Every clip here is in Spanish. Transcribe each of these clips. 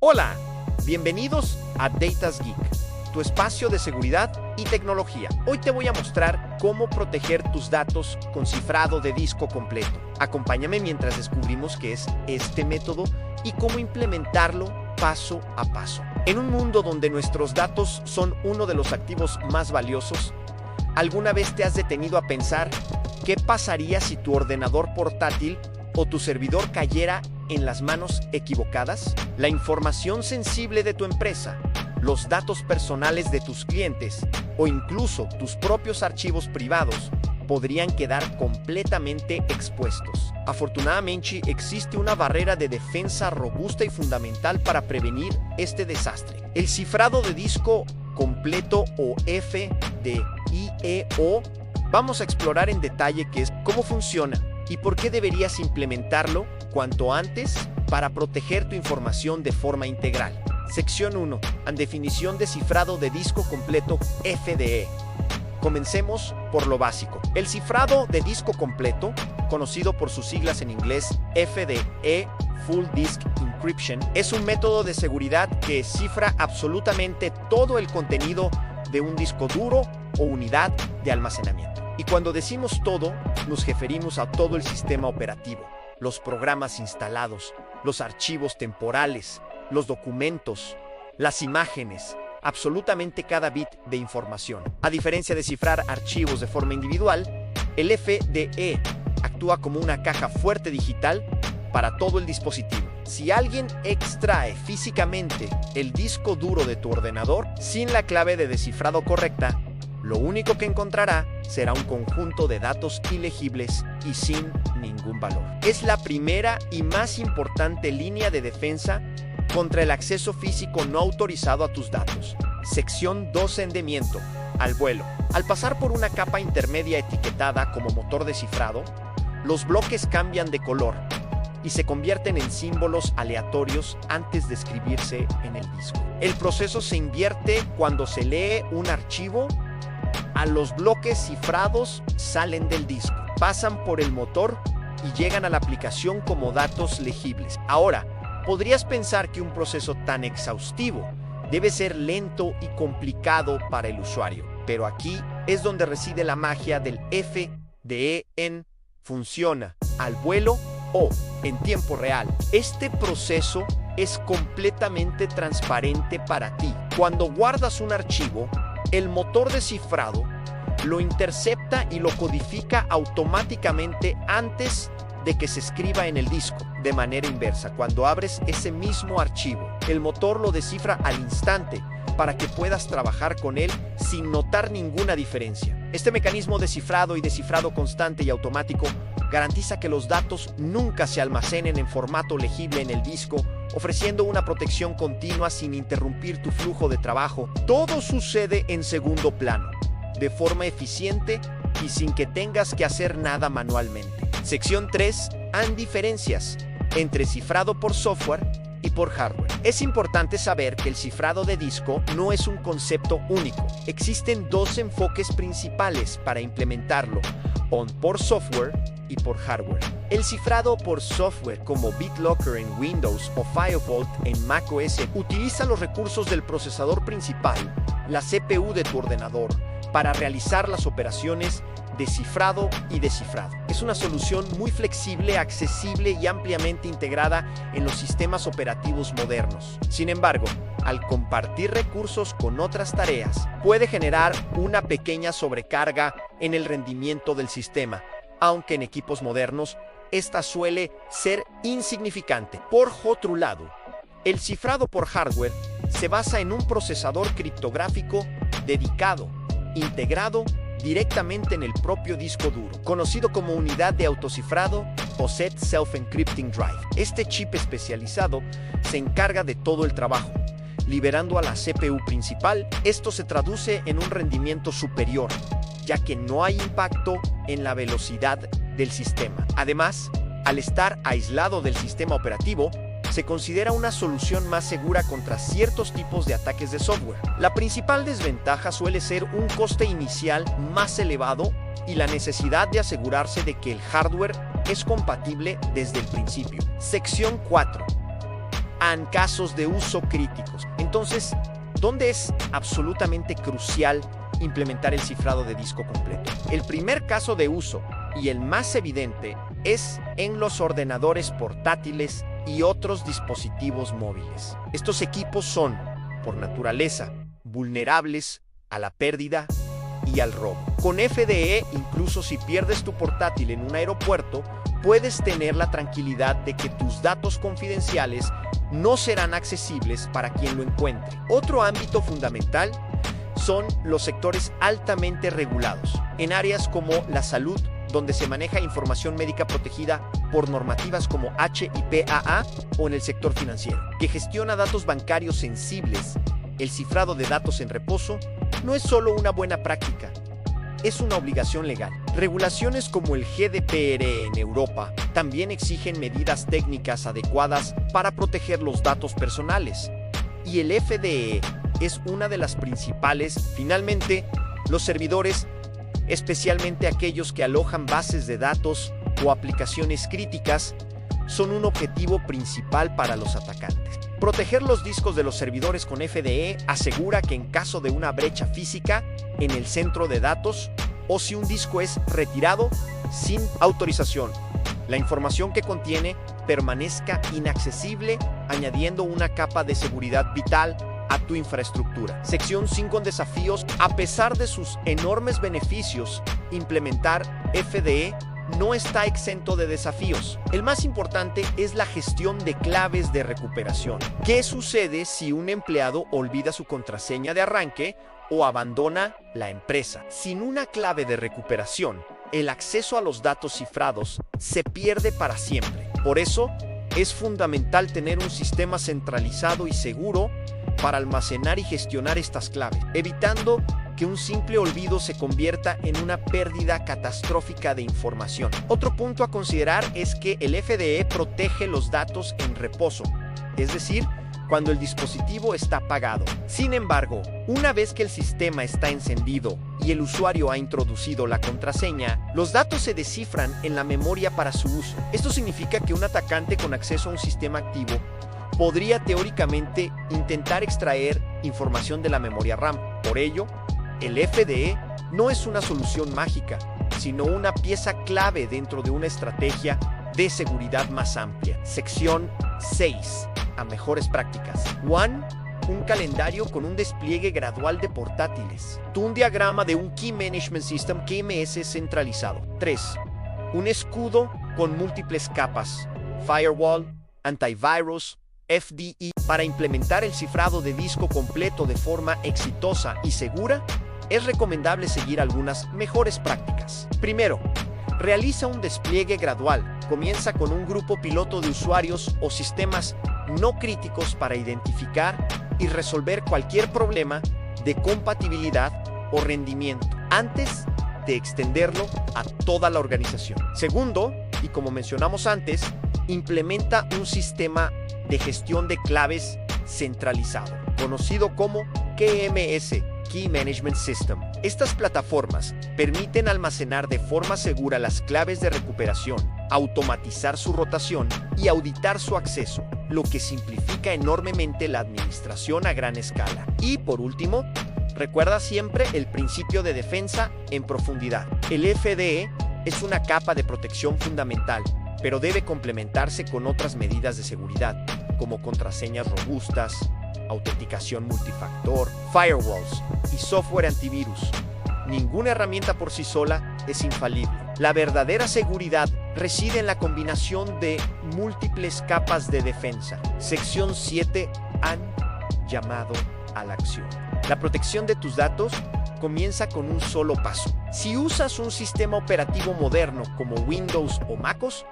Hola, bienvenidos a Datas Geek, tu espacio de seguridad y tecnología. Hoy te voy a mostrar cómo proteger tus datos con cifrado de disco completo. Acompáñame mientras descubrimos qué es este método y cómo implementarlo paso a paso. En un mundo donde nuestros datos son uno de los activos más valiosos, ¿alguna vez te has detenido a pensar qué pasaría si tu ordenador portátil o tu servidor cayera en las manos equivocadas? La información sensible de tu empresa, los datos personales de tus clientes o incluso tus propios archivos privados podrían quedar completamente expuestos. Afortunadamente, existe una barrera de defensa robusta y fundamental para prevenir este desastre. El cifrado de disco completo o FDIEO. Vamos a explorar en detalle qué es, cómo funciona y por qué deberías implementarlo cuanto antes para proteger tu información de forma integral. Sección 1. Definición de cifrado de disco completo FDE. Comencemos por lo básico. El cifrado de disco completo, conocido por sus siglas en inglés FDE, Full Disk Encryption, es un método de seguridad que cifra absolutamente todo el contenido de un disco duro o unidad de almacenamiento. Y cuando decimos todo, nos referimos a todo el sistema operativo, los programas instalados, los archivos temporales, los documentos, las imágenes, absolutamente cada bit de información. A diferencia de cifrar archivos de forma individual, el FDE actúa como una caja fuerte digital para todo el dispositivo. Si alguien extrae físicamente el disco duro de tu ordenador sin la clave de descifrado correcta, lo único que encontrará será un conjunto de datos ilegibles y sin ningún valor. Es la primera y más importante línea de defensa contra el acceso físico no autorizado a tus datos. Sección 2. Endeudamiento al vuelo. Al pasar por una capa intermedia etiquetada como motor de cifrado, los bloques cambian de color y se convierten en símbolos aleatorios antes de escribirse en el disco. El proceso se invierte cuando se lee un archivo. A los bloques cifrados salen del disco, pasan por el motor y llegan a la aplicación como datos legibles. Ahora, podrías pensar que un proceso tan exhaustivo debe ser lento y complicado para el usuario, pero aquí es donde reside la magia del FDE. Funciona al vuelo o en tiempo real. Este proceso es completamente transparente para ti. Cuando guardas un archivo, el motor de cifrado lo intercepta y lo codifica automáticamente antes de que se escriba en el disco. De manera inversa, cuando abres ese mismo archivo, el motor lo descifra al instante para que puedas trabajar con él sin notar ninguna diferencia. Este mecanismo de cifrado y descifrado constante y automático garantiza que los datos nunca se almacenen en formato legible en el disco, ofreciendo una protección continua sin interrumpir tu flujo de trabajo. Todo sucede en segundo plano, de forma eficiente y sin que tengas que hacer nada manualmente. Sección 3. Diferencias entre cifrado por software y por hardware. Es importante saber que el cifrado de disco no es un concepto único. Existen dos enfoques principales para implementarlo, por software y por hardware. El cifrado por software, como BitLocker en Windows o FireVault en macOS, utiliza los recursos del procesador principal, la CPU de tu ordenador, para realizar las operaciones de cifrado y descifrado. Es una solución muy flexible, accesible y ampliamente integrada en los sistemas operativos modernos. Sin embargo, al compartir recursos con otras tareas, puede generar una pequeña sobrecarga en el rendimiento del sistema, aunque en equipos modernos esta suele ser insignificante. Por otro lado, el cifrado por hardware se basa en un procesador criptográfico dedicado, integrado directamente en el propio disco duro, conocido como unidad de autocifrado o Set Self-Encrypting Drive. Este chip especializado se encarga de todo el trabajo, liberando a la CPU principal. Esto se traduce en un rendimiento superior, ya que no hay impacto en la velocidad del sistema. Además, al estar aislado del sistema operativo, se considera una solución más segura contra ciertos tipos de ataques de software. La principal desventaja suele ser un coste inicial más elevado y la necesidad de asegurarse de que el hardware es compatible desde el principio. Sección 4. en casos de uso críticos. Entonces, ¿dónde es absolutamente crucial implementar el cifrado de disco completo? El primer caso de uso, y el más evidente, es en los ordenadores portátiles y otros dispositivos móviles. Estos equipos son, por naturaleza, vulnerables a la pérdida y al robo. Con FDE, incluso si pierdes tu portátil en un aeropuerto, puedes tener la tranquilidad de que tus datos confidenciales no serán accesibles para quien lo encuentre. Otro ámbito fundamental son los sectores altamente regulados, en áreas como la salud, donde se maneja información médica protegida por normativas como HIPAA, o en el sector financiero, que gestiona datos bancarios sensibles. El cifrado de datos en reposo no es solo una buena práctica, es una obligación legal. Regulaciones como el GDPR en Europa también exigen medidas técnicas adecuadas para proteger los datos personales, y el FDE es una de las principales. Finalmente, los servidores, especialmente aquellos que alojan bases de datos o aplicaciones críticas, son un objetivo principal para los atacantes. Proteger los discos de los servidores con FDE asegura que en caso de una brecha física en el centro de datos, o si un disco es retirado sin autorización, la información que contiene permanezca inaccesible, añadiendo una capa de seguridad vital a tu infraestructura. Sección 5. Desafíos. A pesar de sus enormes beneficios, implementar FDE no está exento de desafíos. El más importante es la gestión de claves de recuperación. ¿Qué sucede si un empleado olvida su contraseña de arranque o abandona la empresa? Sin una clave de recuperación, el acceso a los datos cifrados se pierde para siempre. Por eso, es fundamental tener un sistema centralizado y seguro para almacenar y gestionar estas claves, evitando que un simple olvido se convierta en una pérdida catastrófica de información. Otro punto a considerar es que el FDE protege los datos en reposo, es decir, cuando el dispositivo está apagado. Sin embargo, una vez que el sistema está encendido y el usuario ha introducido la contraseña, los datos se descifran en la memoria para su uso. Esto significa que un atacante con acceso a un sistema activo podría teóricamente intentar extraer información de la memoria RAM. Por ello, el FDE no es una solución mágica, sino una pieza clave dentro de una estrategia de seguridad más amplia. Sección 6. A mejores prácticas. 1. Un calendario con un despliegue gradual de portátiles. Un diagrama de un Key Management System KMS centralizado. 3. Un escudo con múltiples capas. Firewall, antivirus, FDE. Para implementar el cifrado de disco completo de forma exitosa y segura, es recomendable seguir algunas mejores prácticas. Primero, realiza un despliegue gradual. Comienza con un grupo piloto de usuarios o sistemas no críticos para identificar y resolver cualquier problema de compatibilidad o rendimiento, antes de extenderlo a toda la organización. Segundo, y como mencionamos antes, implementa un sistema de gestión de claves centralizado, conocido como KMS, Key Management System. Estas plataformas permiten almacenar de forma segura las claves de recuperación, automatizar su rotación y auditar su acceso, lo que simplifica enormemente la administración a gran escala. Y por último, recuerda siempre el principio de defensa en profundidad. El FDE es una capa de protección fundamental, pero debe complementarse con otras medidas de seguridad, como contraseñas robustas, autenticación multifactor, firewalls y software antivirus. Ninguna herramienta por sí sola es infalible. La verdadera seguridad reside en la combinación de múltiples capas de defensa. Sección 7. Han llamado a la acción. La protección de tus datos comienza con un solo paso. Si usas un sistema operativo moderno como Windows o MacOS,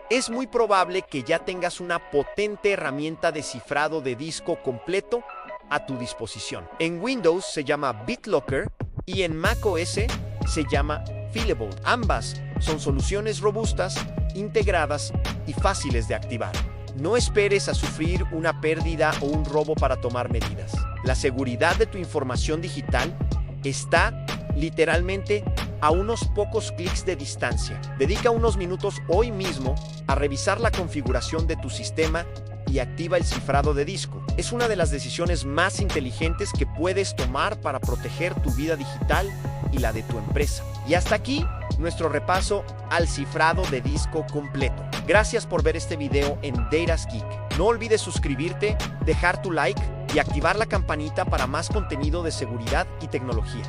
es muy probable que ya tengas una potente herramienta de cifrado de disco completo a tu disposición. En Windows se llama BitLocker y en macOS se llama Fillable. Ambas son soluciones robustas, integradas y fáciles de activar. No esperes a sufrir una pérdida o un robo para tomar medidas. La seguridad de tu información digital está literalmente a unos pocos clics de distancia. Dedica unos minutos hoy mismo a revisar la configuración de tu sistema y activa el cifrado de disco. Es una de las decisiones más inteligentes que puedes tomar para proteger tu vida digital y la de tu empresa. Y hasta aquí nuestro repaso al cifrado de disco completo. Gracias por ver este video en DatasGeek. No olvides suscribirte, dejar tu like y activar la campanita para más contenido de seguridad y tecnología.